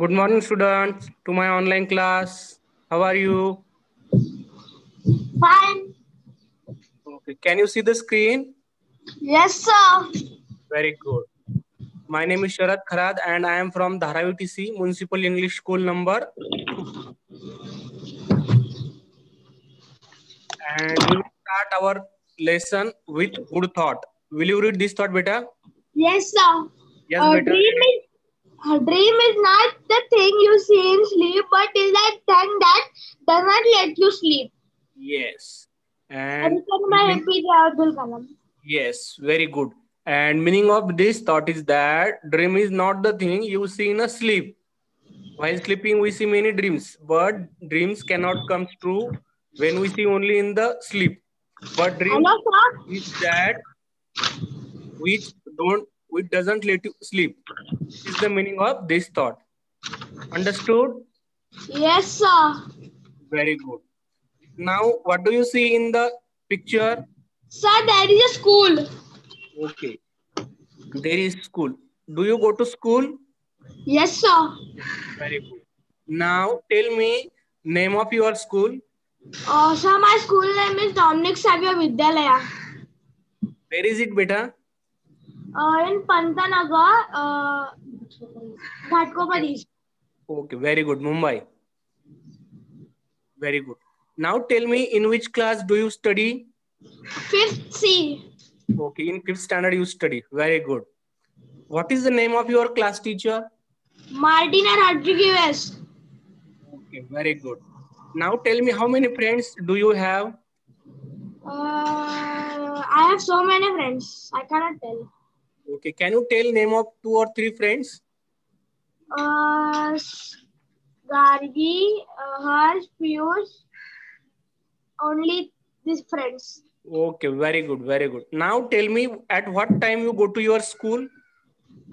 Good morning, students, to my online class. How are you? Fine. Okay. Can you see the screen? Yes, sir. Very good. My name is Sharat Kharad and I am from Dharavi TC Municipal English School number 2. And we will start our lesson with good thought. Will you read this thought, beta? Yes, sir. Yes, A better. dream is not the thing you see in sleep, but is that thing that does not let you sleep. Yes. And Written by APJ Abdul Kalam. yes, very good. And meaning of this thought is that dream is not the thing you see in a sleep. While sleeping, we see many dreams, but dreams cannot come true when we see only in the sleep. But dream Hello, sir. is that which doesn't let you sleep. Is the meaning of this thought. Understood? Yes, sir. Very good. Now, what do you see in the picture? Sir, there is a school. Okay, there is school. Do you go to school? Yes, sir. Very good. Now, tell me name of your school. Sir, my school name is Dominic Savia Vidyalaya. Where is it, beta? In Pantanagar, Ghatkopar. Okay, very good. Mumbai. Very good. Now tell me, in which class do you study? 5th C. Okay, in 5th standard you study. Very good. What is the name of your class teacher? Martina Rodriguez. Okay, very good. Now tell me, how many friends do you have? I have so many friends. I cannot tell. Okay, can you tell name of 2 or 3 friends? Gargi, Harsh, Piyush. Only these friends. Okay, very good, very good. Now tell me, at what time you go to your school?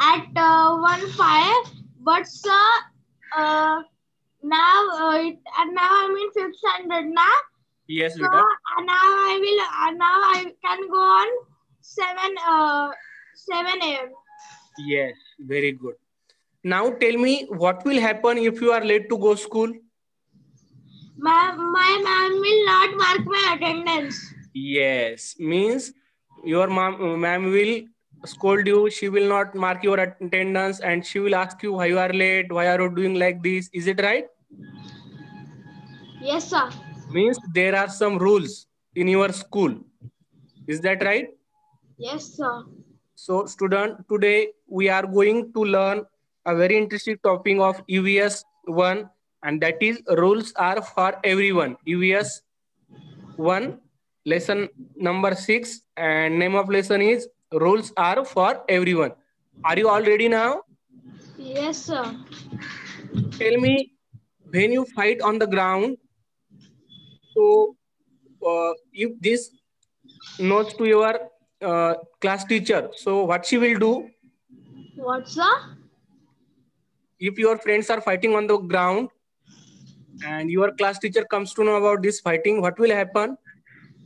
At 1:05. But sir, now I'm in 5th standard now. Yes, So beta. now I can go on 7 a.m. Yes, very good. Now tell me, what will happen if you are late to go school? My ma'am will not mark my attendance. Yes, means your ma'am will scold you. She will not mark your attendance and she will ask you why you are late, why are you doing like this. Is it right? Yes, sir. Means there are some rules in your school. Is that right? Yes, sir. So student, today we are going to learn a very interesting topic of EVS 1, and that is rules are for everyone. EVS 1, lesson number 6, and name of lesson is rules are for everyone. Are you all ready now? Yes, sir. Tell me, when you fight on the ground, so if this notes to your class teacher, so what she will do? What, sir? If your friends are fighting on the ground and your class teacher comes to know about this fighting, what will happen?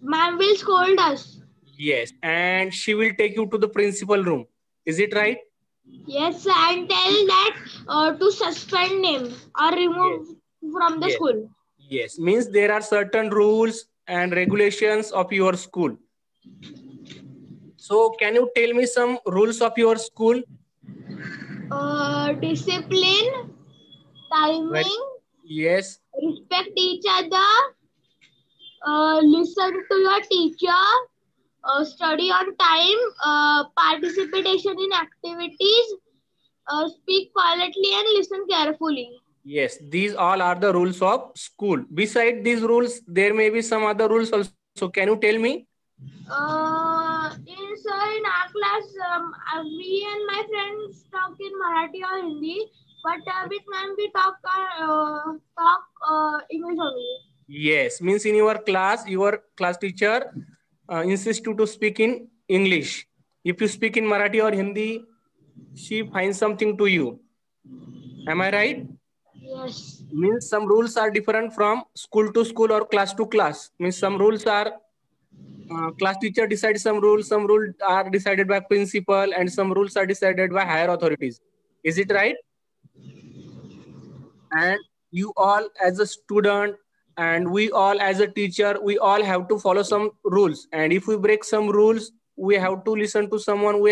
Ma'am will scold us. Yes, and she will take you to the principal room. Is it right? Yes, sir, and tell that to suspend him or remove from the Yes. school. Yes, means there are certain rules and regulations of your school. So can you tell me some rules of your school? Discipline, timing, Yes. respect each other, listen to your teacher, study on time, participation in activities, speak quietly and listen carefully. Yes, these all are the rules of school. Beside these rules, there may be some other rules also. Can you tell me? In our class, we and my friends talk in Marathi or Hindi, but with ma'am we talk English only. Yes, means in your class teacher insists you to speak in English. If you speak in Marathi or Hindi, she finds something to you. Am I right? Yes. Means some rules are different from school to school or class to class. Means some rules are class teacher decides some rules are decided by principal, and some rules are decided by higher authorities. Is it right? And you all as a student and we all as a teacher, we all have to follow some rules. And if we break some rules, we have to listen to someone. We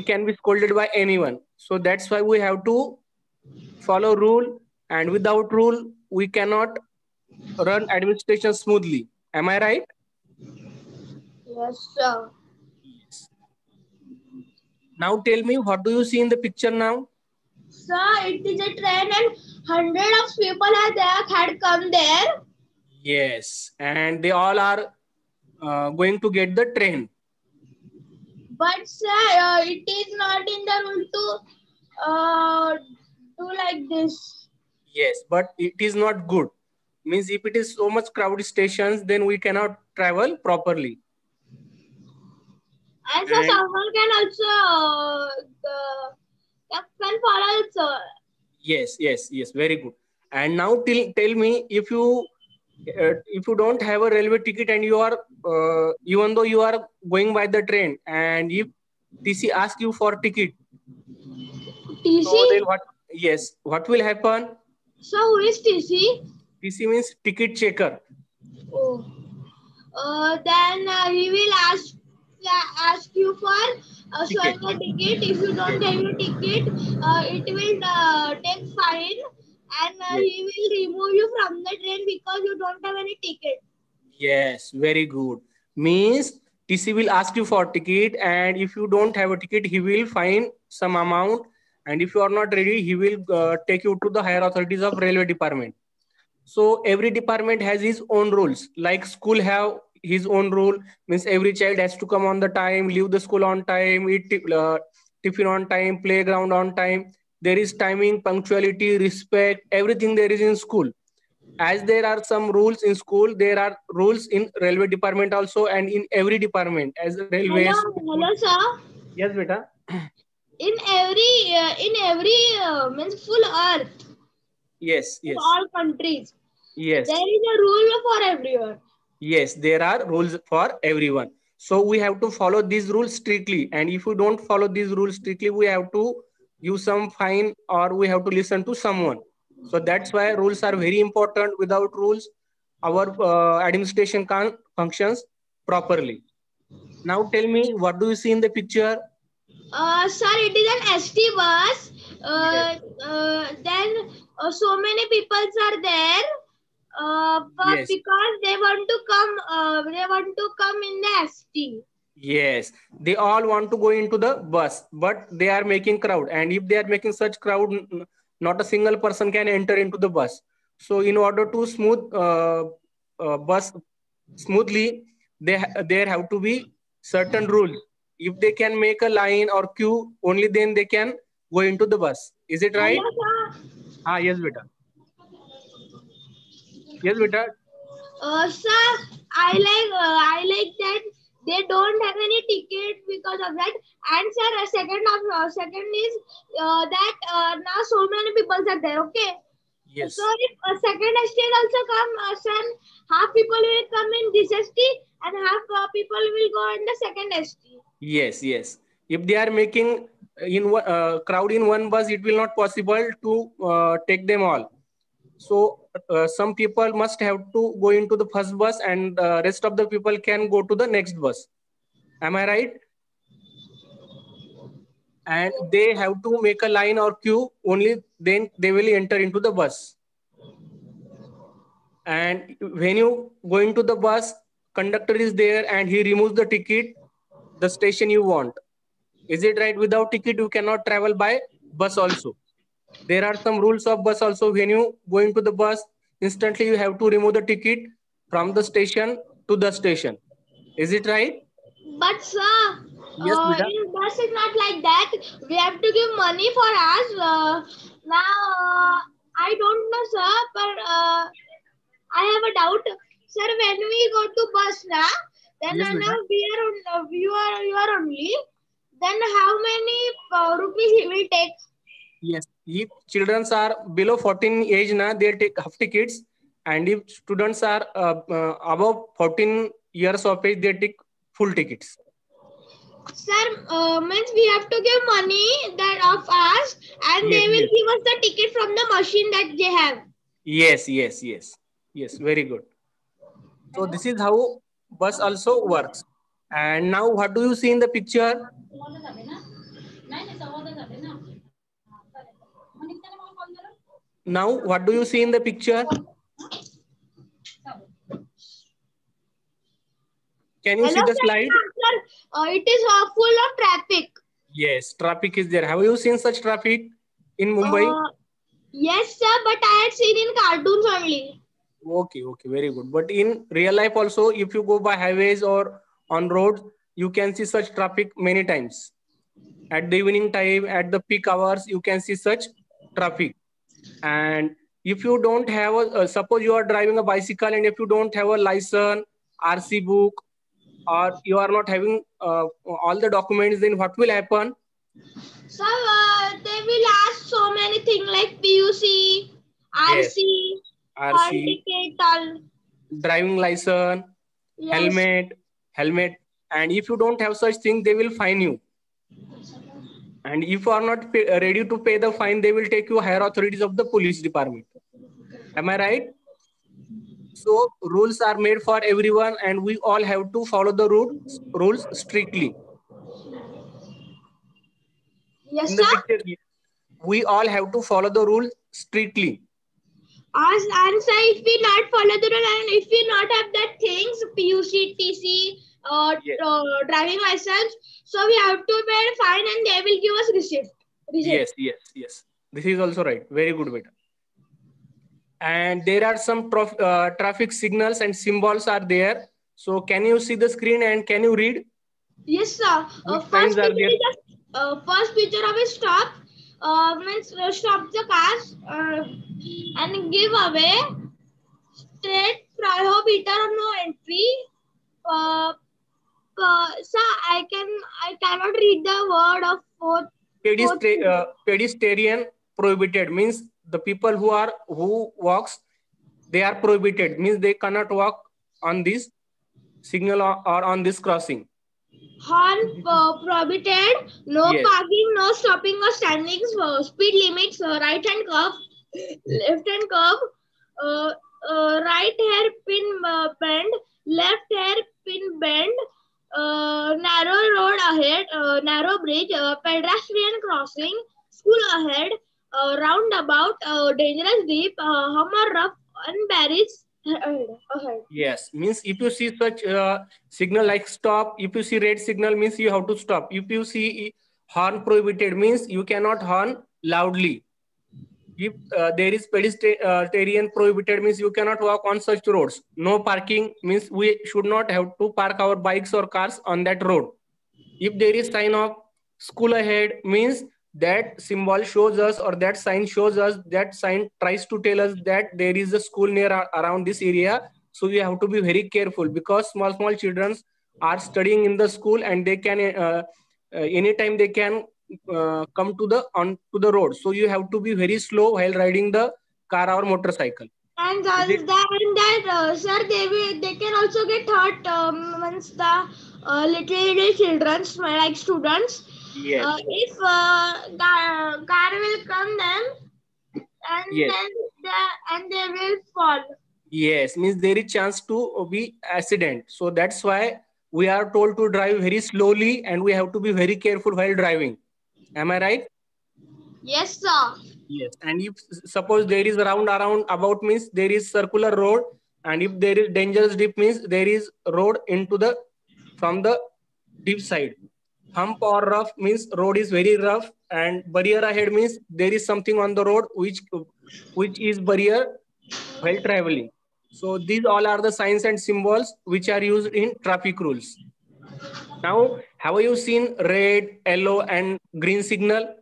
can be scolded by anyone. So that's why we have to follow rule. And without rule, we cannot run administration smoothly. Am I right? Yes, sir. Yes. Now tell me, what do you see in the picture now? Sir, it is a train and hundred of people are there had come there. Yes, and they all are going to get the train. But sir, it is not in the rule to do like this. Yes, but it is not good. Means if it is so much crowded stations, then we cannot travel properly. And so someone can also can follow also. Yes, very good. And now tell me, if you don't have a railway ticket and you are even though you are going by the train, and if TC asks you for ticket, TC? so then what? Yes, what will happen? So who is TC? TC means ticket checker. Oh. Then he will ask you for showing a ticket. If you don't have your ticket, it will take fine, and he will remove you from the train because you don't have any ticket. Yes, very good. Means TC will ask you for ticket, and if you don't have a ticket, he will fine some amount. And if you are not ready, he will take you to the higher authorities of railway department. So every department has his own rules. Like school have his own rule. Means every child has to come on the time, leave the school on time, eat tiffin on time, playground on time. There is timing, punctuality, respect, everything there is in school. As there are some rules in school, there are rules in railway department also, and in every department as railways. Hello, sir. Yes, beta. In every means full earth. Yes. In all countries. Yes. There is a rule for everyone. Yes, there are rules for everyone. So we have to follow these rules strictly. And if we don't follow these rules strictly, we have to use some fine or we have to listen to someone. So that's why rules are very important. Without rules, our administration can't functions properly. Now tell me, what do you see in the picture? Sir, it is an ST bus. Then so many people are there. But because they want to come in the ST. Yes, they all want to go into the bus, but they are making crowd. And if they are making such crowd, not a single person can enter into the bus. So in order to smooth bus smoothly, there have to be certain rules. If they can make a line or queue, only then they can go into the bus. Is it right? Yes, beta. Yes, beta. Sir, I like that they don't have any ticket because of that. And sir, second is that now so many people are there. Okay. Yes. So if a second ST also come, sir, half people will come in this ST and half people will go in the second ST. Yes. If they are making in crowd in one bus, it will not possible to take them all. So some people must have to go into the first bus, and rest of the people can go to the next bus. Am I right? And they have to make a line or queue, only then they will enter into the bus. And when you go into the bus, conductor is there and he removes the ticket, the station you want. Is it right? Without ticket, you cannot travel by bus also. There are some rules of bus also. When you go into the bus, instantly you have to remove the ticket from the station to the station. Is it right? But sir, in bus is not like that. We have to give money for us. Now I don't know, sir, but I have a doubt, sir. When we go to bus, then now you are only. Then how many rupees he will take? Yes, if children are below 14 age, they take half tickets, and if students are above 14 years of age, they take full tickets. Sir, means we have to give money that of us, and Yes, they will yes, give us the ticket from the machine that they have. yes, yes, yes, yes. Very good. So this is how bus also works. And now, what do you see in the picture? Now, what do you see in the picture? Can you Hello, see the sir. slide? Sir, it is full of traffic. Yes, traffic is there. Have you seen such traffic in Mumbai? Yes, sir, but I had seen in cartoons only. Okay, okay, very good. But in real life also, if you go by highways or on roads, you can see such traffic many times. At the evening time, at the peak hours, you can see such traffic. And if you don't have suppose you are driving a bicycle and if you don't have a license, RC book, or you are not having all the documents, then what will happen? So they will ask so many things like PUC, Yes, RC, hall RC, ticket, all. driving license, Yes. helmet, and if you don't have such thing, they will fine you. And if you are not ready to pay the fine, they will take you higher authorities of the police department. Am I right? So rules are made for everyone, and we all have to follow the rules strictly. Yes, In the sir. picture, we all have to follow the rule strictly. As answer, if we not follow the rule and if we not have that things, PUC, TC, Yes, driving license, so we have to pay fine and they will give us receipt. yes, yes, yes. This is also right. Very good, beta. And there are some traffic signals and symbols are there. So can you see the screen and can you read Yes, sir. which signs First are picture there? is first picture of a stop. Means stop the cars and give away. State prohibitor no entry. Uh, sir, I cannot read the word of fourth picture. Pedestrian prohibited means the people who walks, they are prohibited means they cannot walk on this signal or on this crossing. Horn prohibited. No Yes, parking, no stopping or standing. Speed limits. Right hand curve, left hand curve. Uh, right hairpin bend, left hairpin bend. Narrow road ahead. Narrow bridge. Pedestrian crossing. School ahead. Roundabout. Dangerous deep. Hummer rough. Unbarriched ahead. yes. Means if you see such signal like stop, if you see red signal means you have to stop. If you see horn prohibited means you cannot horn loudly. If there is pedestrian prohibited means you cannot walk on such roads. No parking means we should not have to park our bikes or cars on that road. If there is sign of school ahead means that symbol shows us or that sign shows us, that sign tries to tell us that there is a school near around this area. So we have to be very careful because small children are studying in the school and they can anytime they can come to the onto the road. So you have to be very slow while riding the car or motorcycle. And Is it? sir, they can also get hurt once the little children, like students. Yes. If car will come them, and Yes. then they will fall. Yes, means there is chance to be accident. So that's why we are told to drive very slowly and we have to be very careful while driving. Am I right? Yes, sir. Yes. And if suppose there is around about means there is circular road, and if there is dangerous dip means there is road into the from the deep side. Hump or rough means road is very rough, and barrier ahead means there is something on the road which is barrier while traveling. So these all are the signs and symbols which are used in traffic rules. Now, have you seen red, yellow, and green signal?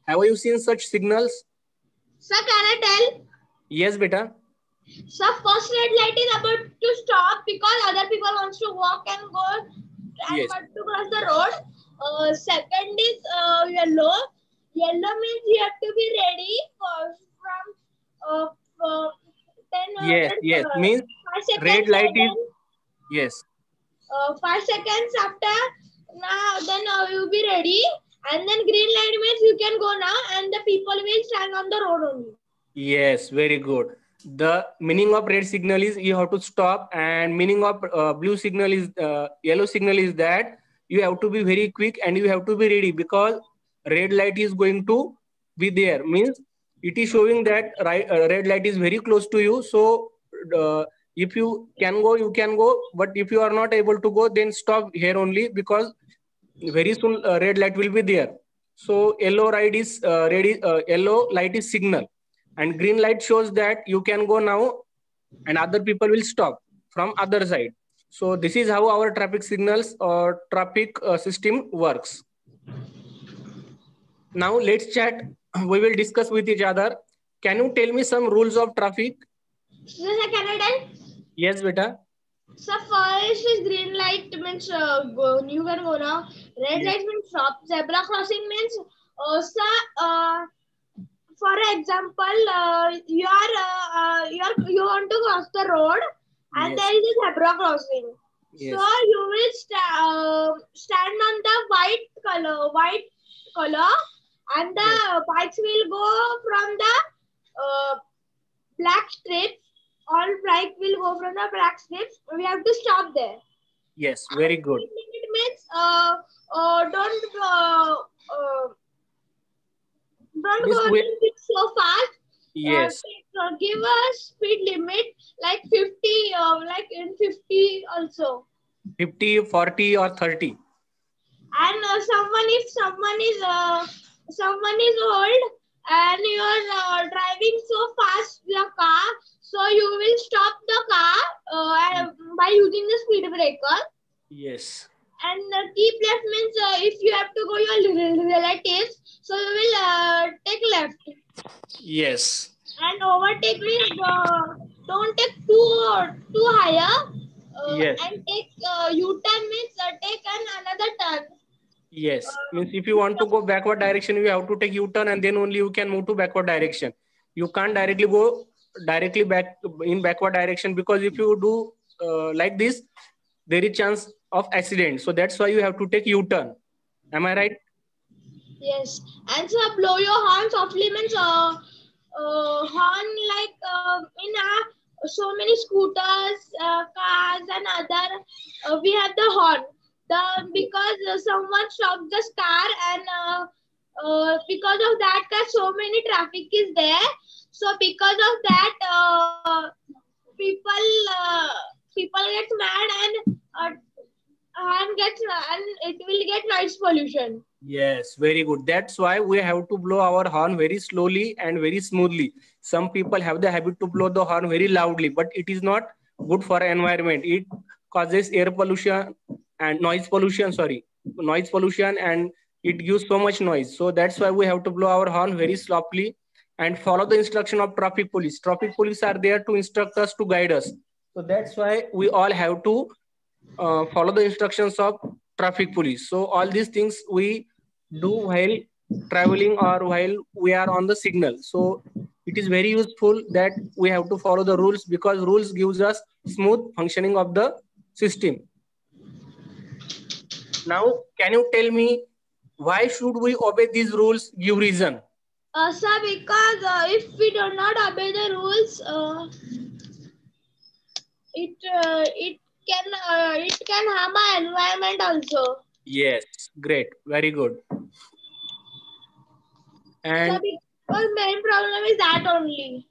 Have you seen such signals? Sir, can I tell? Yes, beta. So first red light is about to stop because other people wants to walk and go and Yes. want to cross the road. Second is yellow. Yellow means you have to be ready from Yes, yes. Means 5 seconds. red light is, yes. 5 seconds after, now then you'll be ready. And then green light means you can go now, and the people will stand on the road only. Yes, very good. The meaning of red signal is you have to stop, and meaning of blue signal is yellow signal is that you have to be very quick and you have to be ready, because red light is going to be there. Means it is showing that red light is very close to you. So if you can go, you can go. But if you are not able to go, then stop here only, because very soon red light will be there. So yellow light is yellow light is signal, and green light shows that you can go now, and other people will stop from other side. So this is how our traffic signals or traffic system works. Now let's chat. We will discuss with each other. Can you tell me some rules of traffic? So, can I tell? Yes, beta. So first is green light means go, you can go now. Red light means stop. Zebra crossing means for example, you want to cross the road, and there is a zebra crossing. Yes. So you will stand on the white color, and the bikes will go from the black strips. All bike will go from the black strips. We have to stop there. Yes, very good. It means don't go so fast. Yes. Give a speed limit like 50, like in 50 also. 50, 40 or 30. And if someone is old and you are driving so fast the car, so you will stop the car by using the speed breaker. Yes. And keep left means if you have to go your relatives, so you will take left. Yes. And overtake means don't take too higher. Yes. And take U-turn means take another turn. Yes. Means if you want to go backward direction, you have to take U-turn, and then only you can move to backward direction. You can't directly go back in backward direction, because if you do like this, there is chance of accident. So that's why you have to take U-turn. Am I right? Yes. And so blow your horn softly means horn like in so many scooters, cars and other, we have the horn. Because someone stopped the car, and because of that so many traffic is there. So because of that people get mad and it will get noise pollution. Yes, very good. That's why we have to blow our horn very slowly and very smoothly. Some people have the habit to blow the horn very loudly, but it is not good for environment. It causes air pollution and noise pollution, and it gives so much noise. So that's why we have to blow our horn very softly and follow the instruction of traffic police. Traffic police are there to instruct us, to guide us. So that's why we all have to follow the instructions of traffic police. So all these things we do while traveling or while we are on the signal. So it is very useful that we have to follow the rules, because rules gives us smooth functioning of the system. Now, can you tell me why should we obey these rules? Give reason. Sir, because if we do not obey the rules, it can harm our environment also. Yes, great, very good. And our main problem is that only.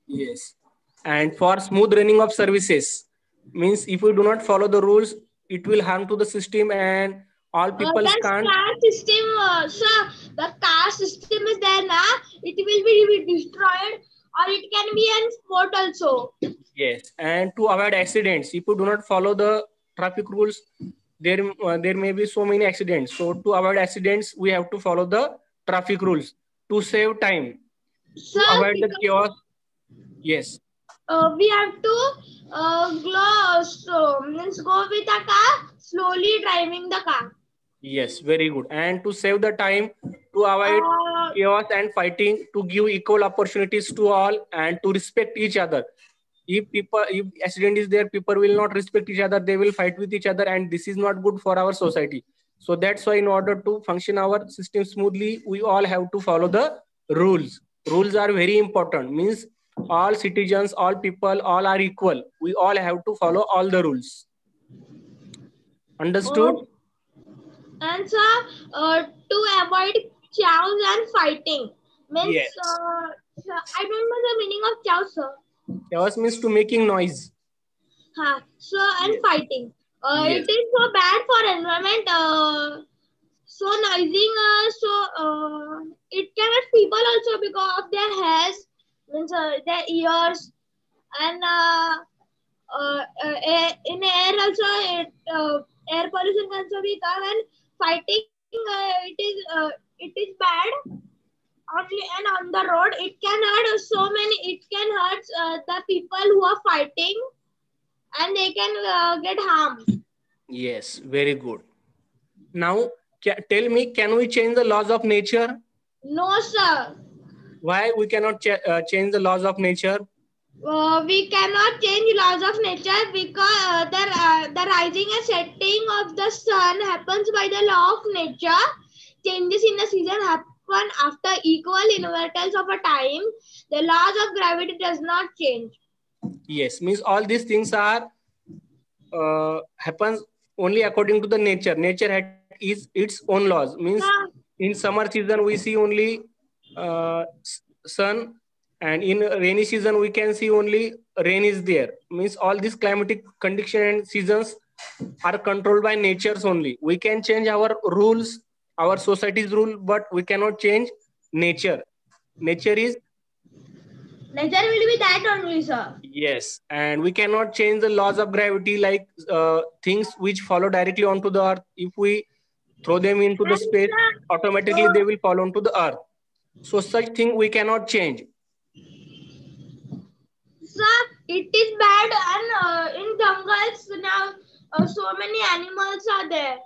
Yes, and for smooth running of services, means if we do not follow the rules, it will harm to the system, and all people can't. Car system, sir, the car system is there now. It will be destroyed, or it can be in sport also. Yes, and to avoid accidents, if you do not follow the traffic rules, there may be so many accidents. So to avoid accidents, we have to follow the traffic rules to save time, sir, to avoid the chaos. Yes. We have to go with the car, slowly driving the car. Yes, very good. And to save the time, to avoid chaos and fighting, to give equal opportunities to all, and to respect each other. if accident is there, people will not respect each other, they will fight with each other, and this is not good for our society. So that's why in order to function our system smoothly, we all have to follow the rules. Rules are very important. Means all citizens, all people, all are equal. We all have to follow all the rules. Understood? Oh. And sir, to avoid chaos and fighting means Yes. I don't know the meaning of chaos, sir. Chaos means to making noise. So and Yes. fighting. Yes. It is so bad for environment. So noising. It can hurt people also because of their hairs, means their ears, and in air also. Air pollution can also be come, and fighting. It is bad. Only and on the road, it can hurt so many. It can hurt the people who are fighting, and they can get harmed. Yes, very good. Now, tell me, can we change the laws of nature? No, sir. Why we cannot change the laws of nature? We cannot change laws of nature because the rising and setting of the sun happens by the law of nature. Changes in the season happen after equal intervals of a time. The laws of gravity does not change. Yes, means all these things are happens only according to the nature. Nature is its own laws. Means in summer season we see only sun, and in rainy season we can see only rain is there. Means all these climatic condition and seasons are controlled by natures only. We can change our rules, our society's rule, but we cannot change nature. Nature will be that only, sir. Yes, and we cannot change the laws of gravity, like things which follow directly onto the earth. If we throw them into the space, automatically they will fall onto the earth. So such thing we cannot change. Sir, it is bad, and in jungles now so many animals are there.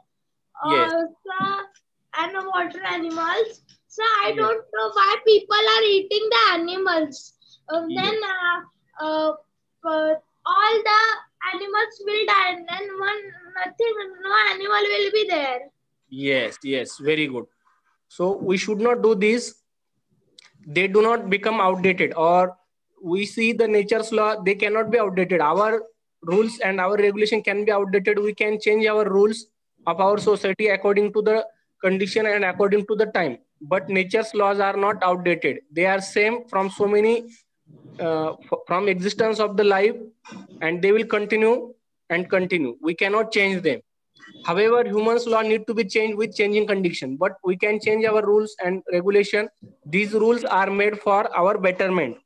Yes. Sir, and water animals. So I don't know why people are eating the animals. Then all the animals will die, and then no animal will be there. Yes, yes, very good. So we should not do this. They do not become outdated, or we see the nature's law, they cannot be outdated. Our rules and our regulation can be outdated. We can change our rules of our society according to the condition and according to the time. But nature's laws are not outdated. They are same from so many from existence of the life, and they will continue and continue. We cannot change them. However, humans law need to be changed with changing condition, but we can change our rules and regulation. These rules are made for our betterment,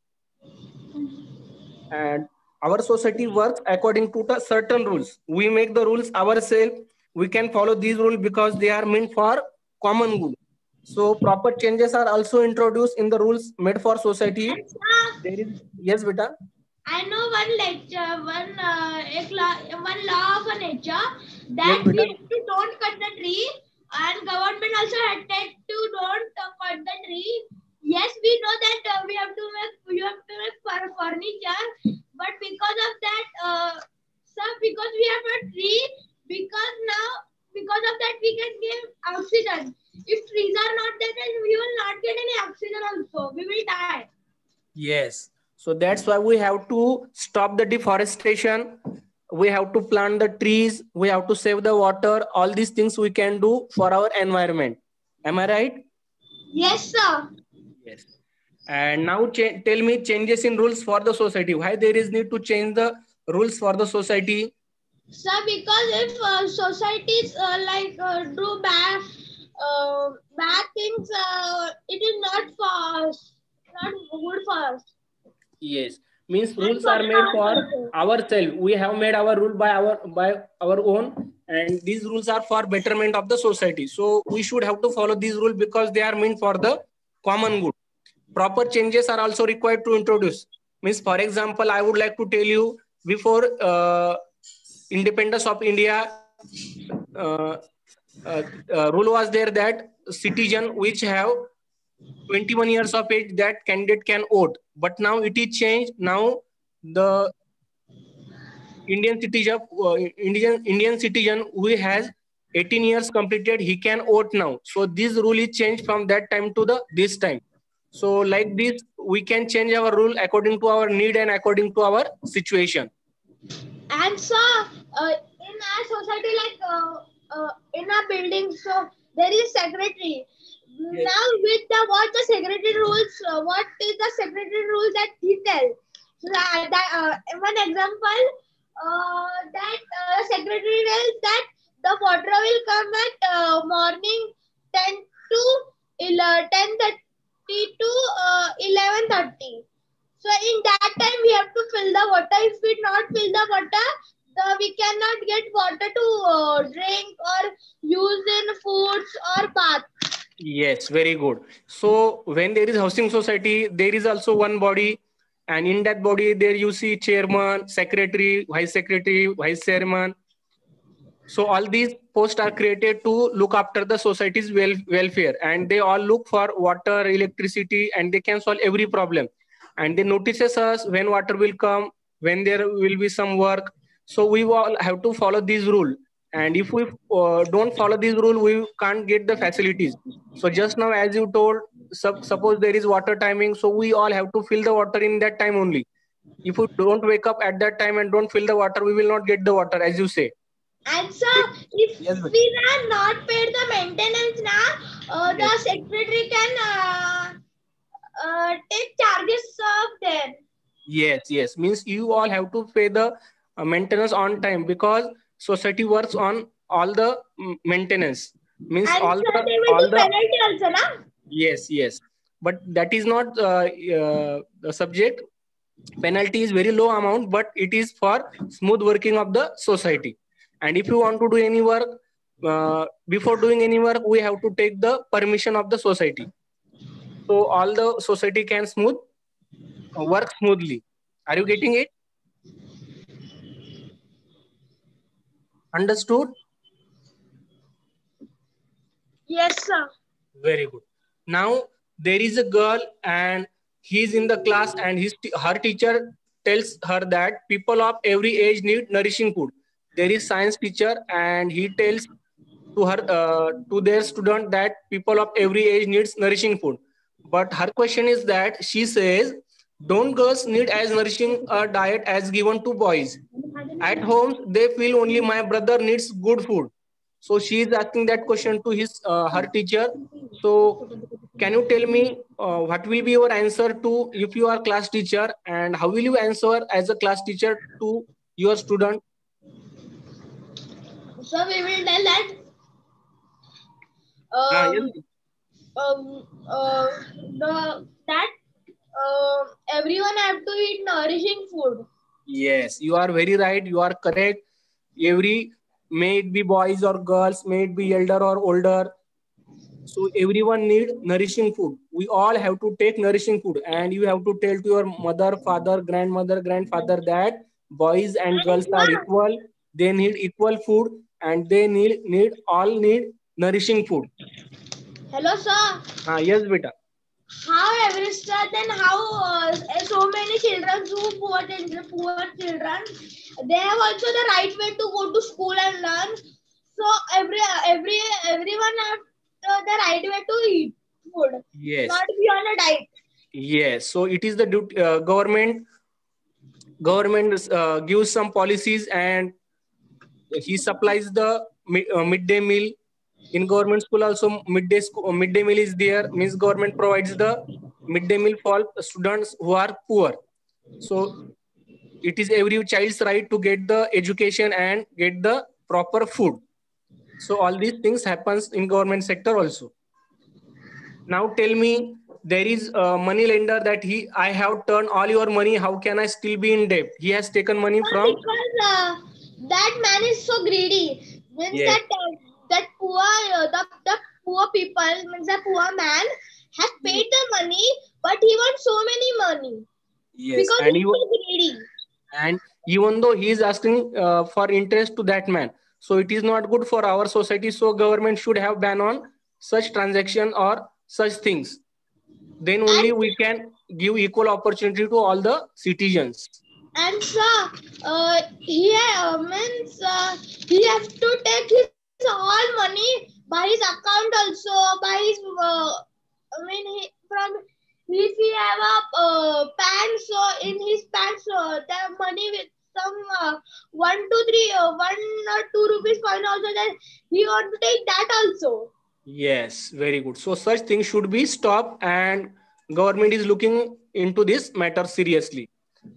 and our society works according to the certain rules. We make the rules ourselves. We can follow these rules because they are meant for common good. So proper changes are also introduced in the rules made for society. Yes, beta. I know one lecture, one law of nature that we have to don't cut the tree, and government also had to don't cut the tree. Yes, we know that we have to make furniture, but because of that, because we have a tree, because of that we can give oxygen. If trees are not there, then we will not get any oxygen also. We will die. Yes. So that's why we have to stop the deforestation. We have to plant the trees. We have to save the water. All these things we can do for our environment. Am I right? Yes, sir. Yes. And now tell me changes in rules for the society. Why there is need to change the rules for the society? Sir, because if societies do bad things, it is not for us, not good for us. Yes, means rules are made for ourselves. We have made our rule by our own, and these rules are for betterment of the society. So we should have to follow these rules because they are meant for the common good. Proper changes are also required to introduce. Means, for example, I would like to tell you, before independence of India, rule was there that citizen which have 21 years of age, that candidate can vote. But now it is changed. Now the Indian citizen who has 18 years completed, he can vote now. So this rule is changed from that time to this time. So like this, we can change our rule according to our need and according to our situation. And so in our society, in our building, so there is secretary. Yes. Now with what the secretary rules, what is the secretary rule that he tells? One example, that secretary tells that the water will come at morning 10 to 10:30 to 11:30. So in that time we have to fill the water. If we not fill the water, we cannot get water to drink or use in foods or bath. Yes, very good. So when there is housing society, there is also one body, and in that body there you see chairman, secretary, vice chairman. So all these posts are created to look after the society's welfare, and they all look for water, electricity, and they can solve every problem. And they notices us when water will come, when there will be some work. So we all have to follow this rule. And if we don't follow this rule, we can't get the facilities. So just now, as you told, suppose there is water timing, so we all have to fill the water in that time only. If we don't wake up at that time and don't fill the water, we will not get the water, as you say. And so, if we are not paid the maintenance now, the secretary can take charges of them. Yes. Means you all have to pay the maintenance on time, because society works on all the maintenance. Means and all so the they will do penalty also, na? Yes. But that is not the subject. Penalty is very low amount, but it is for smooth working of the society. And if you want to do any work, before doing any work, we have to take the permission of the society. So all the society can work smoothly. Are you getting it? Understood? Yes, sir. Very good. Now there is a girl and he's in the class, and her teacher tells her that people of every age need nourishing food. There is science teacher and he tells to her to their student that people of every age needs nourishing food. But her question is that she says, don't girls need as nourishing a diet as given to boys? At home they feel only my brother needs good food. So she is asking that question to her teacher. So can you tell me what will be your answer to, if you are class teacher, and how will you answer as a class teacher to your student? So we will tell that everyone have to eat nourishing food. Yes, you are very right. You are correct. May it be boys or girls, may it be elder or older. So everyone need nourishing food. We all have to take nourishing food, and you have to tell to your mother, father, grandmother, grandfather that boys and girls are equal. They need equal food, and they all need nourishing food. Hello, sir. Yes, beta. How every then how so many children who poor children, they have also the right way to go to school and learn. So everyone have the right way to eat food. Yes. Not be on a diet. Yes. So it is the government gives some policies, and he supplies the midday meal. In government school also midday meal is there. Means government provides the midday meal for students who are poor. So it is every child's right to get the education and get the proper food. So all these things happens in government sector also. Now tell me, there is a money lender that I have turned all your money. How can I still be in debt? He has taken money from. Because that man is so greedy. Means that poor the poor people, means the poor man has paid the money, but he wants so many money. Yes, because and he is so greedy. And even though he is asking for interest to that man, so it is not good for our society. So government should have ban on such transaction or such things. Then only we can give equal opportunity to all the citizens. And sir, he has to take his all money by his account also, by his from if he have a pan, so in his pan, so the money with some 1 2 3 1 or 2 rupees coin also, then he want to take that also. Yes, very good. So such things should be stopped, and government is looking into this matter seriously.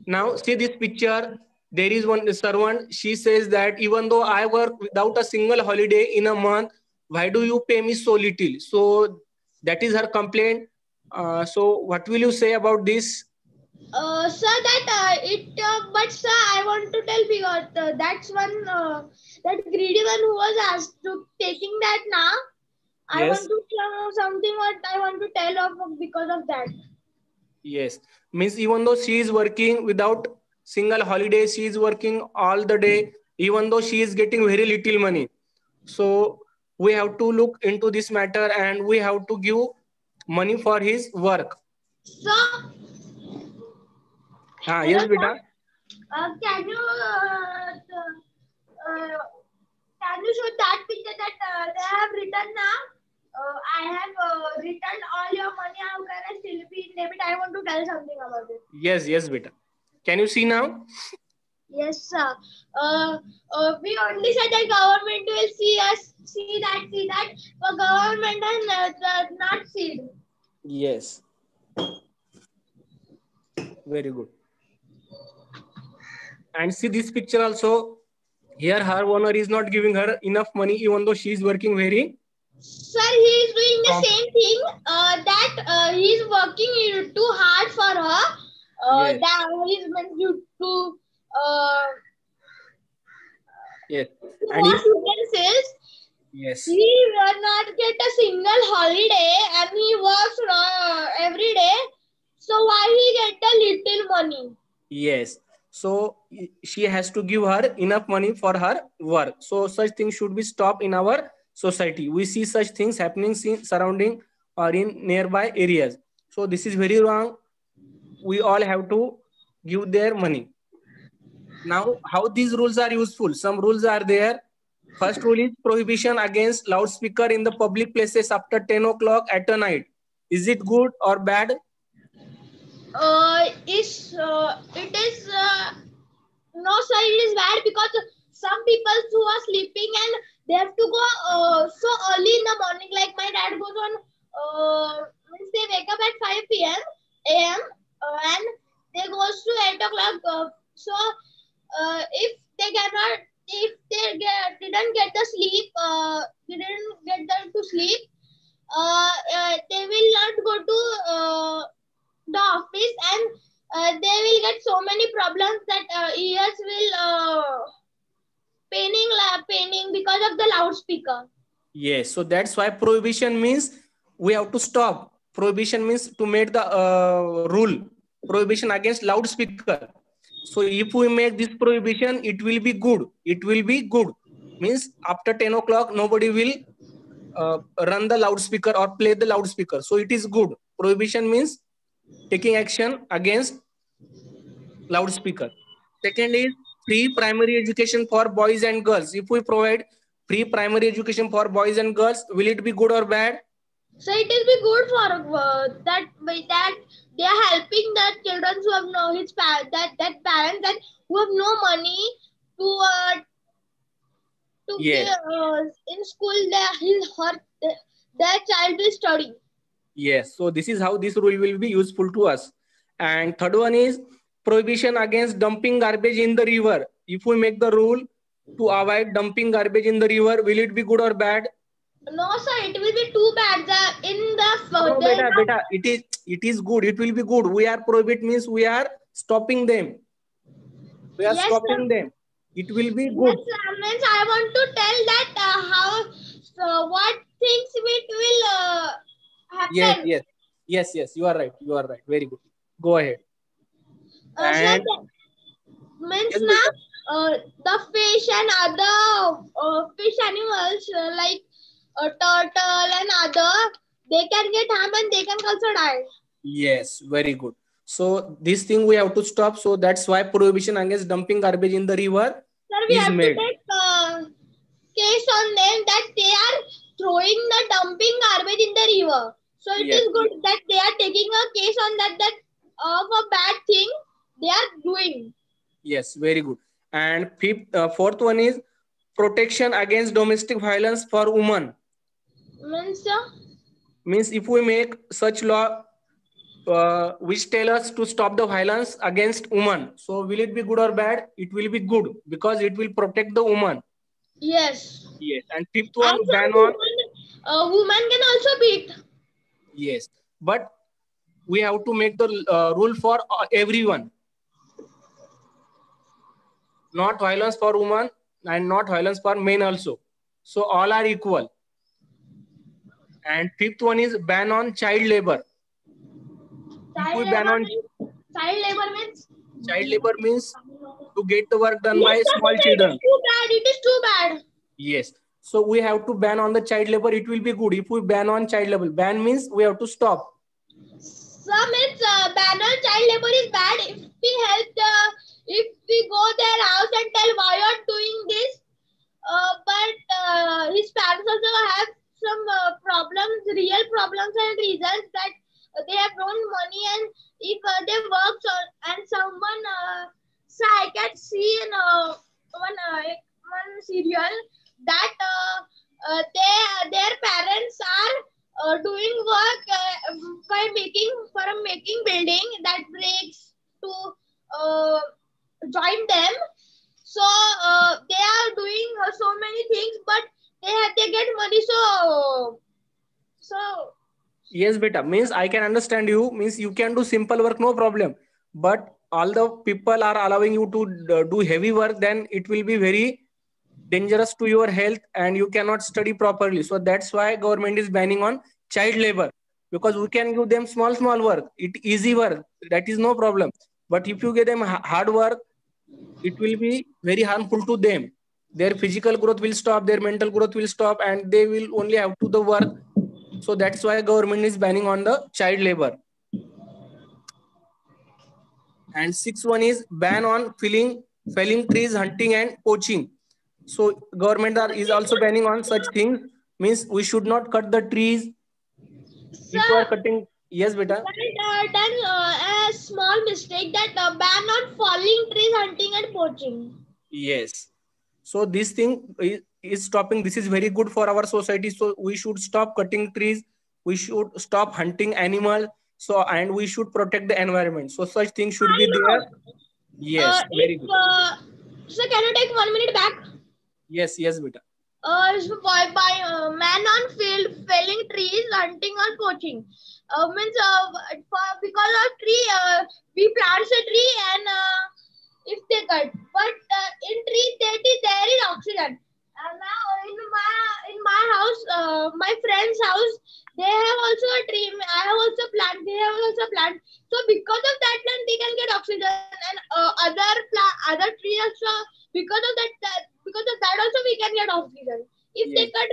Now see this picture. There is one servant. She says that even though I work without a single holiday in a month, why do you pay me so little? So that is her complaint. So what will you say about this? Sir, that but sir, I want to tell because that's one that greedy one who was asked to taking that now. I want Yes. to tell something what I want to tell of because of that. Yes, means even though she is working without single holiday, she is working all the day, even though she is getting very little money. So we have to look into this matter and we have to give money for his work. So, hello Yes, sir, beta. can you show that picture that they have written now? I have returned all your money. How can I still be in debit? I want to tell something about it. Yes, beta. Can you see now? Yes, sir. We only said that government will see that, but government has not seen. Yes, very good. And see this picture also. Here, her owner is not giving her enough money, even though she is working very. Sir, he is doing the same thing. That he is working too hard for her. Yes. That he is meant to. Yes. To And wash utensils. yes. He will not get a single holiday, and he works every day. So why he get a little money? Yes. So she has to give her enough money for her work. So such things should be stopped in our society. We see such things happening in surrounding or in nearby areas. So this is very wrong. We all have to give their money. Now, how these rules are useful? Some rules are there. First rule is prohibition against loudspeaker in the public places after 10 o'clock at a night. Is it good or bad? It is no sir, it is bad because some people who are sleeping and they have to go so early in the morning. Like my dad goes on means they wake up at 5 p.m. am and they goes to 8 o'clock. So if they didn't get the sleep, didn't get them to sleep, they will not go to the office, and they will get so many problems that ears will paining because of the loudspeaker. Yes, so that's why prohibition means we have to stop. Prohibition means to make the rule. Prohibition against loudspeaker. So if we make this prohibition, it will be good. It will be good. Means after 10 o'clock, nobody will run the loudspeaker or play the loudspeaker. So it is good. Prohibition means taking action against loudspeaker. Second is free primary education for boys and girls. If we provide free primary education for boys and girls, will it be good or bad? So it will be good for that by that they are helping the children who have no that parents that who have no money to Yes. in school their child will study. Yes. So this is how this rule will be useful to us. And third one is prohibition against dumping garbage in the river. If we make the rule to avoid dumping garbage in the river, will it be good or bad? No, sir, it will be too bad. No, beta, it is good. It will be good. We are prohibit means we are stopping them. We are Yes, stopping sir. them. It will be good. Yes, sir. Means I want to tell that how what things it will happen. Yes. You are right. You are right. Very good. Go ahead. Sir, And means yes, now beta. the fish and other fish animals like turtle and other, they can get harm and they can also die. Yes, very good. So this thing we have to stop. So that's why prohibition against dumping garbage in the river we is have made. to take case on them that they are throwing the dumping garbage in the river. So it is good that they are taking a case on that of a bad thing they are doing. Yes, very good. And fourth one is protection against domestic violence for women. Means if we make such law which tell us to stop the violence against women, so will it be good or bad? It will be good because it will protect the woman. Yes. Yes. And fifth one, ban on. Woman can also beat. Yes, but we have to make the rule for everyone. Not violence for women and not violence for men also. So all are equal. And fifth one is ban on child labor. Child labor means? Child labor means to get the work done by small children. It is too bad. It is too bad. Yes. So we have to ban on the child labor. It will be good if we ban on child labor. Ban means we have to stop. Some means ban on child labor is bad. If we help if we go their house and tell why you are doing this, but his parents also have some problems, real problems and reasons that they have no money, and if they work and someone, so I can see in one serial that their parents are doing work by making building that breaks to join them. So they are doing so many things, but they get money. So yes, beta. Means I can understand you. Means you can do simple work, no problem. But all the people are allowing you to do heavy work, then it will be very dangerous to your health and you cannot study properly. So that's why government is banning on child labor, because we can give them small work, easy work, that is no problem. But if you give them hard work, it will be very harmful to them. Their physical growth will stop, their mental growth will stop, and they will only have to the work. So that's why government is banning on the child labor. And sixth one is ban on felling trees, hunting and poaching. So government is also banning on such things. Means we should not cut the trees. Sir, if you are cutting, yes, beta. Done a small mistake that ban on falling trees, hunting and poaching. Yes. So this thing is stopping. This is very good for our society. So we should stop cutting trees. We should stop hunting animals. So and we should protect the environment. So such things should be there. Yes, very good. So can you take 1 minute back? Yes, beta. By man on field felling trees, hunting or poaching. Means because of tree, we plant a tree and if they cut, but in tree there is oxygen. Now in my house, my friend's house, they have also a tree. I have also plant. They have also plant. So because of that plant, they can get oxygen, and other trees also, because of that also we can get oxygen. If they cut,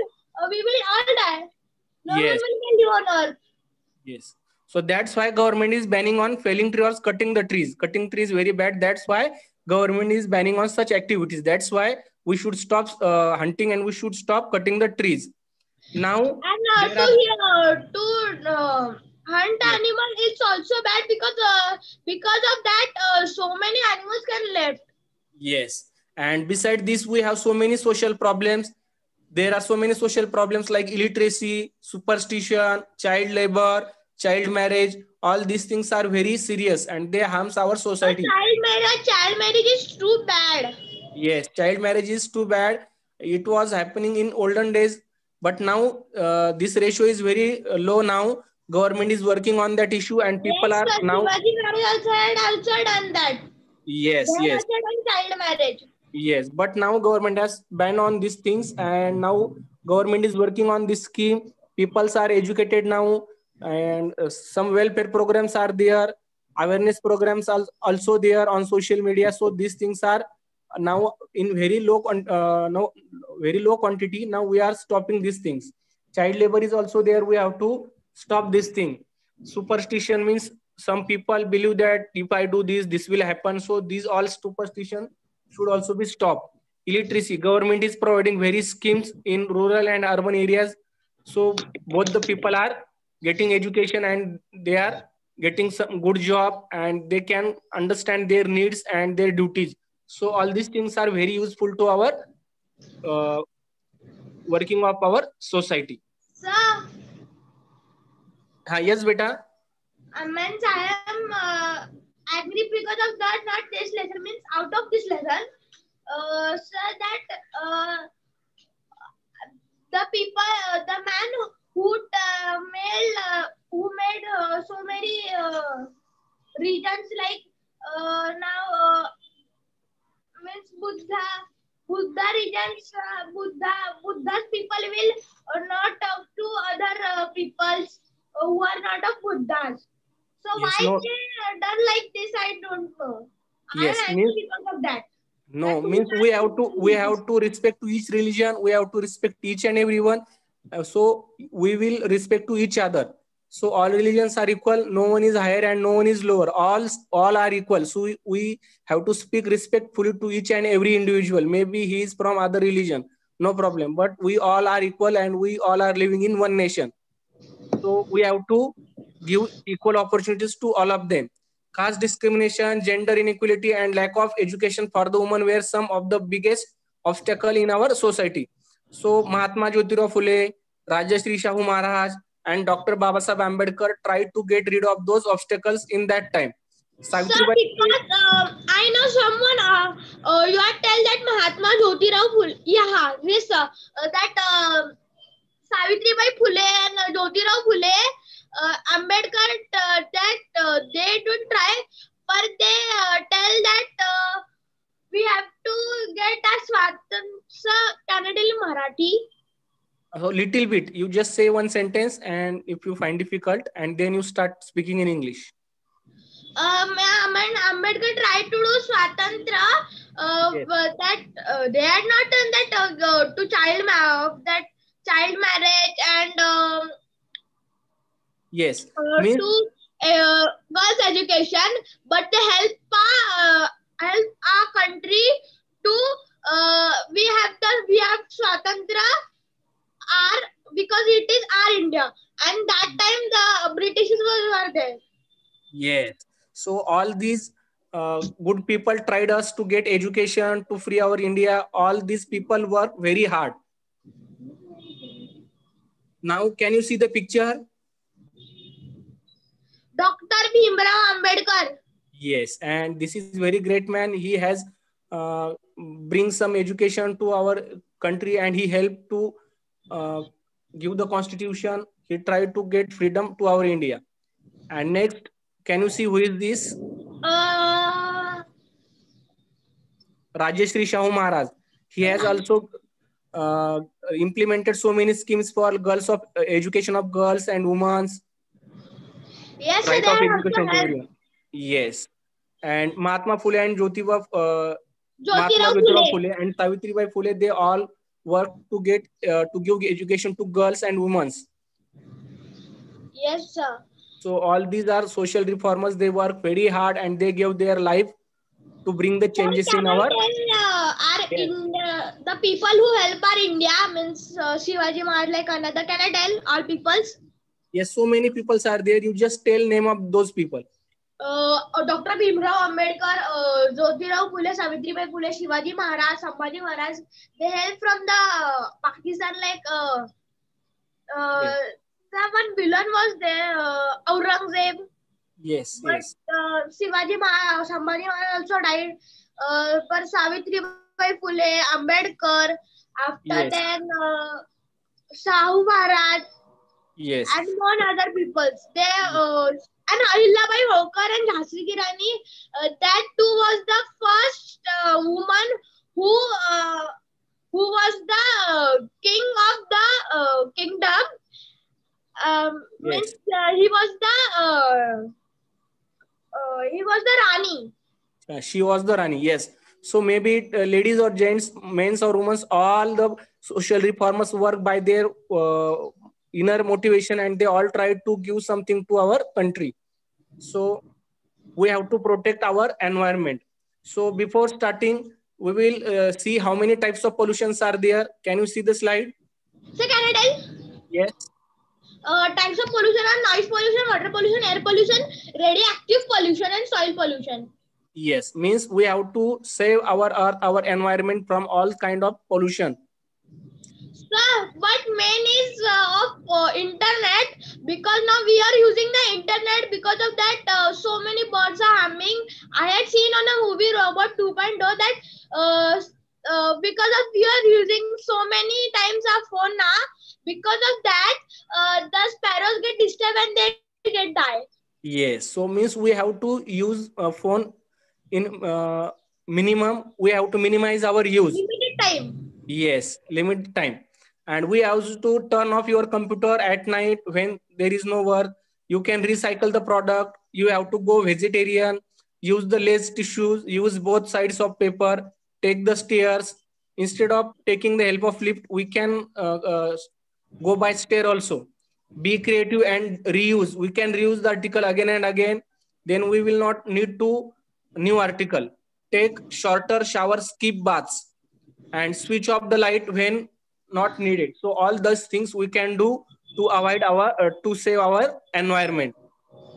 we will all die. No one can live on earth. Yes. So that's why government is banning on felling trees or cutting the trees. Cutting trees very bad. That's why government is banning on such activities. That's why we should stop hunting and we should stop cutting the trees. Now and to hunt animal, it's also bad because of that so many animals can left. Yes. And beside this, we have so many social problems. There are so many social problems like illiteracy, superstition, child labor, child marriage. All these things are very serious and they harms our society. Child marriage is too bad. Yes, child marriage is too bad. It was happening in olden days, but now this ratio is very low now. Government is working on that issue and people are now. Also done that. Yes. Also done child marriage. Yes, but now government has banned on these things and now government is working on this scheme. People are educated now and some welfare programs are there. Awareness programs are also there on social media. So these things are now in very low quantity. Now we are stopping these things. Child labor is also there. We have to stop this thing. Superstition means some people believe that if I do this, this will happen. So these all superstition should also be stopped. Illiteracy, government is providing various schemes in rural and urban areas. So both the people are getting education and they are getting some good job and they can understand their needs and their duties. So all these things are very useful to our working of our society. Sir. Yes, beta. Means I am agree because of that. Not this lesson means out of this lesson. So that the people, the man who made so many regions like now means Buddha regions, Buddha's people will not talk to other peoples who are not of Buddhas. So Yes, why no. they done like this? I don't know. Yes, I am means angry because of that. no, means we have to respect to each religion. We have to respect each and everyone. So we will respect to each other. So all religions are equal. No one is higher and no one is lower. All are equal. So we have to speak respectfully to each and every individual. Maybe he is from other religion, no problem. But we all are equal and we all are living in one nation. So we have to give equal opportunities to all of them. Caste discrimination, gender inequality, and lack of education for the women were some of the biggest obstacle in our society. So Mahatma Jyotirao Phule, Rajashri Shahu Maharaj, and Dr. Babasaheb Ambedkar tried to get rid of those obstacles in that time. Sir, because I know someone, you are tell that Mahatma Jyotirao Phule, yeah, yes, sir, that Savitribai Phule and Jyotirao Phule, Ambedkar, that they don't try, but they tell that we have to get a Swatantra Kannada in Marathi. A little bit. You just say one sentence, and if you find difficult, and then you start speaking in English. Ambedkar tried to do Swatantra, Yes. that they had not done that to child marriage and Yes. to girls' education, but they help our country to we have Swatantra because it is our India, and that time the Britishers were there. Yes. So all these good people tried us to get education to free our India. All these people work very hard. Now, can you see the picture? Dr. Bhimrao Ambedkar. Yes, and this is very great man. He has bring some education to our country, and he helped to give the constitution. He tried to get freedom to our India. And next, can you see who is this? Rajeshri Shahu Maharaj. He has also implemented so many schemes for girls of education of girls and women. Yes, Right so of education to everyone. Yes. And Mahatma Phule and Mahatma Jyotirao Phule and Savitribai Phule, they all work to get to give education to girls and women. Yes, sir. So all these are social reformers. They work very hard and they give their life to bring the changes in our. The people who help our India means Shivaji Maharaj, like another. Can I tell all peoples? Yes, so many people are there. You just tell name of those people. Dr. Bhimrao Ambedkar, Jyotirao Phule, Savitribai Phule, Shivaji Maharaj, Sambhaji Maharaj. They help from the Pakistan, like one villain was there, Aurangzeb. Yes, but yes. Shivaji Maharaj, Sambhaji Maharaj also died. But Savitribai Phule, Ambedkar, after then Shahu Maharaj. Yes. And one other peoples. They and Ahilyabai Holkar and Jhansi Ki Rani, that too was the first woman who was the king of the kingdom. Means he was the Rani. She was the Rani. Yes. So maybe ladies or gents, men or women, all the social reformers work by their inner motivation, and they all try to give something to our country. So we have to protect our environment. So before starting, we will see how many types of pollutions are there. Can you see the slide? So can I tell? Yes. Types of pollution are noise pollution, water pollution, air pollution, radioactive pollution, and soil pollution. Yes, means we have to save our earth, our environment from all kind of pollution. Sir, but main is of internet, because now we are using the internet. Because of that, so many birds are humming. I had seen on a movie Robot 2.0 that because of we are using so many times our phone now, because of that, the sparrows get disturbed and they get die. Yes, so means we have to use a phone in minimum. We have to minimize our use. Limited time. Yes, limited time. And we have to turn off your computer at night when there is no work. You can recycle the product. You have to go vegetarian. Use the less tissues. Use both sides of paper. Take the stairs. Instead of taking the help of lift, we can go by stair also. Be creative and reuse. We can reuse the article again and again. Then we will not need to new article. Take shorter showers, skip baths, and switch off the light when not needed. So all those things we can do to avoid our to save our environment.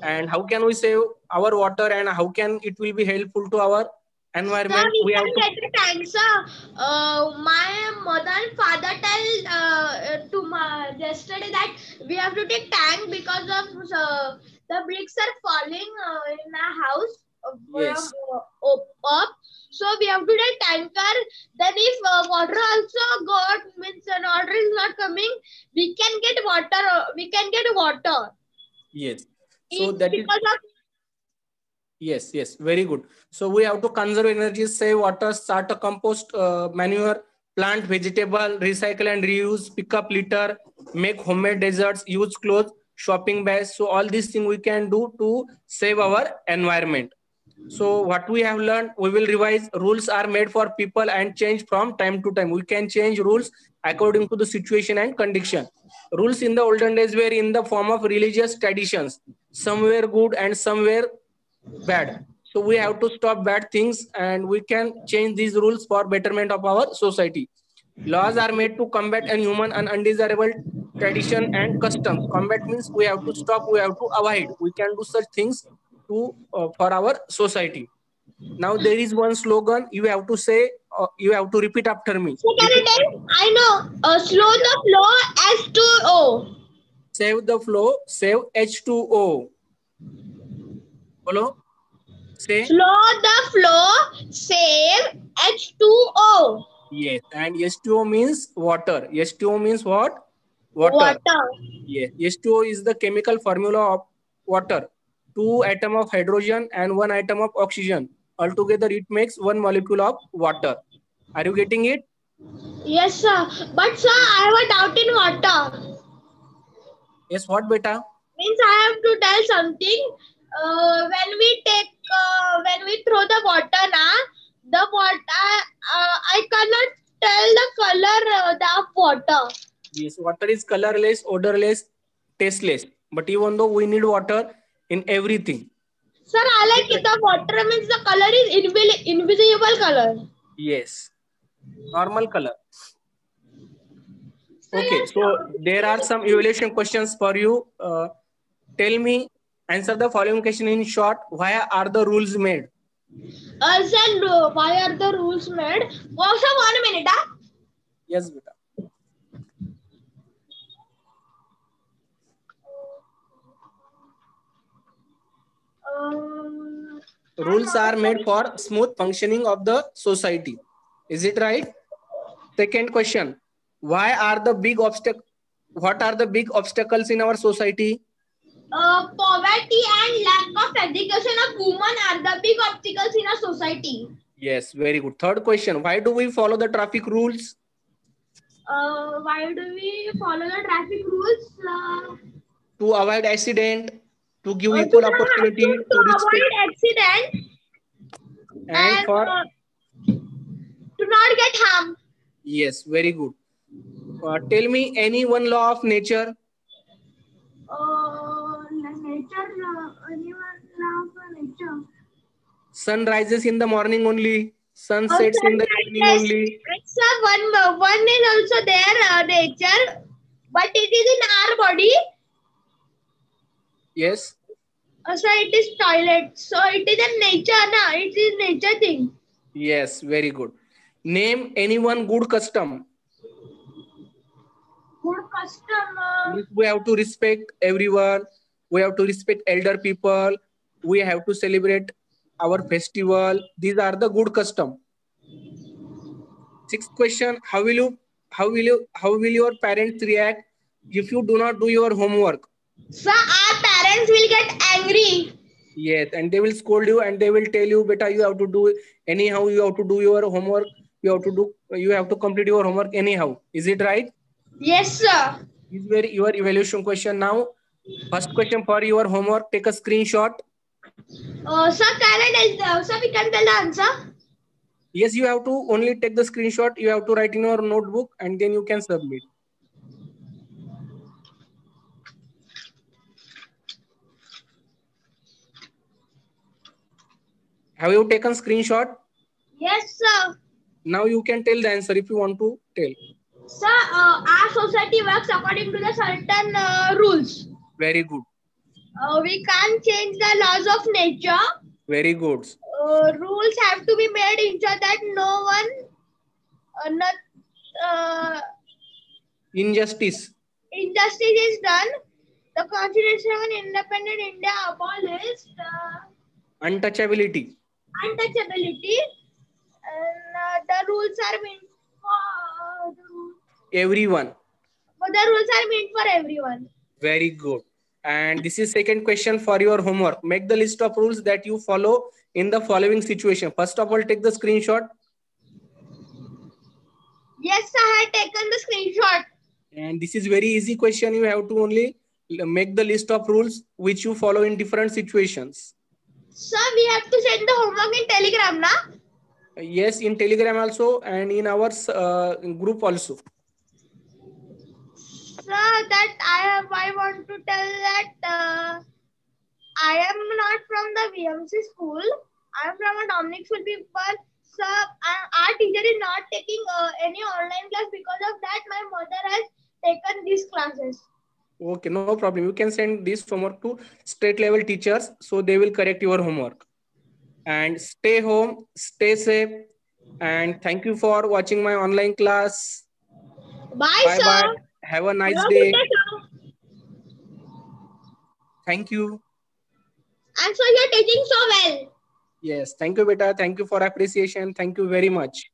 And how can we save our water, and how can it will be helpful to our Sir, environment? we We have can to. get a tank, sir. My mother and father tell to my yesterday that we have to take tank because of the bricks are falling in our house from Yes. up. So we have to take tanker. Then if water also got means water is not coming, we can get water. We can get water. Yes. So It's that is. because of. Yes, yes, very good. So we have to conserve energy, save water, start a compost, manure, plant vegetable, recycle and reuse, pick up litter, make homemade desserts, use clothes, shopping bags. So all these things we can do to save our environment. So what we have learned, we will revise. Rules are made for people and change from time to time. We can change rules according to the situation and condition. Rules in the olden days were in the form of religious traditions. Some were good and some were bad. So we have to stop bad things and we can change these rules for betterment of our society. Laws are made to combat inhuman and undesirable tradition and customs. Combat means we have to stop, we have to avoid. We can do such things to for our society. Now there is one slogan you have to say, you have to repeat after me. So can Repeat. I tell? I know. Slow the flow S2O. Save the flow, save H2O. Follow? Say. Slow the flow, save H2O. Yes, and H2O means water. H2O means what? Water. Water. Yes, H2O is the chemical formula of water. Two atom of hydrogen and one atom of oxygen. Altogether, it makes one molecule of water. Are you getting it? Yes, sir. But sir, I have a doubt in water. Yes, what beta? Means I have to tell something. When we throw the water, the water, I cannot tell the color of water. Yes, water is colorless, odorless, tasteless. But even though we need water in everything. Sir, I like it. The water means the color is invisible color. Yes, normal color. So Okay, yes, so there are some evaluation questions for you. Tell me, answer the following question in short. Why are the rules made? sir, why are the rules made? Also, 1 minute. Yes, beta. Rules are made for smooth functioning of the society. Is it right? Second question. Why are the big obstacles? What are the big obstacles in our society? Poverty and lack of education of women are the big obstacles in a society. Yes, very good. Third question. Why do we follow the traffic rules? Why do we follow the traffic rules? To avoid accident, to give equal opportunity, To to respect, avoid accident and and for. to not get harm. Yes, very good. Tell me any one law of nature. Nature, anyone Sun rises in the morning only. Sun sets in the evening only. Sir, one is also there, nature, but it is in our body. Yes. So it is toilet. So it is a nature, na? It is nature thing. Yes, very good. Name any one good custom. Good custom. We have to respect everyone. We have to respect elder people. We have to celebrate our festival. These are the good custom. Sixth question: how will your parents react if you do not do your homework? So our parents will get angry. Yes, and they will scold you and they will tell you, "Beta, you have to do anyhow. You have to do your homework. You have to complete your homework anyhow." Is it right? Yes, sir. This is where your evaluation question now. First question for your homework. Take a screenshot. Sir, sir, we can tell the answer. Yes, you have to only take the screenshot. You have to write in your notebook and then you can submit. Have you taken screenshot? Yes, sir. Now you can tell the answer if you want to tell. Sir, our society works according to the certain rules. Very good. We can't change the laws of nature. Very good. Rules have to be made ensure that no one, Injustice. Injustice is done. The Constitution of an Independent India abolished Untouchability. untouchability, and the rules are meant for Everyone. but the rules are meant for everyone. Very good. And this is second question for your homework. Make the list of rules that you follow in the following situation. First of all, take the screenshot. Yes, I had taken the screenshot. And this is very easy question. You have to only make the list of rules which you follow in different situations. Sir, we have to send the homework in Telegram, na? Yes, in Telegram also and in our group also. Sir, that I want to tell that I am not from the VMC school. I am from a Dominic school people. Sir, our teacher is not taking any online class. Because of that, my mother has taken these classes. Okay, no problem. You can send this homework to state level teachers, so they will correct your homework. And stay home, stay safe, and thank you for watching my online class. Bye, Bye sir. bye. Have a nice Have a day. good day, sir. Thank you. And so you're teaching so well. Yes, thank you, beta. Thank you for appreciation. Thank you very much.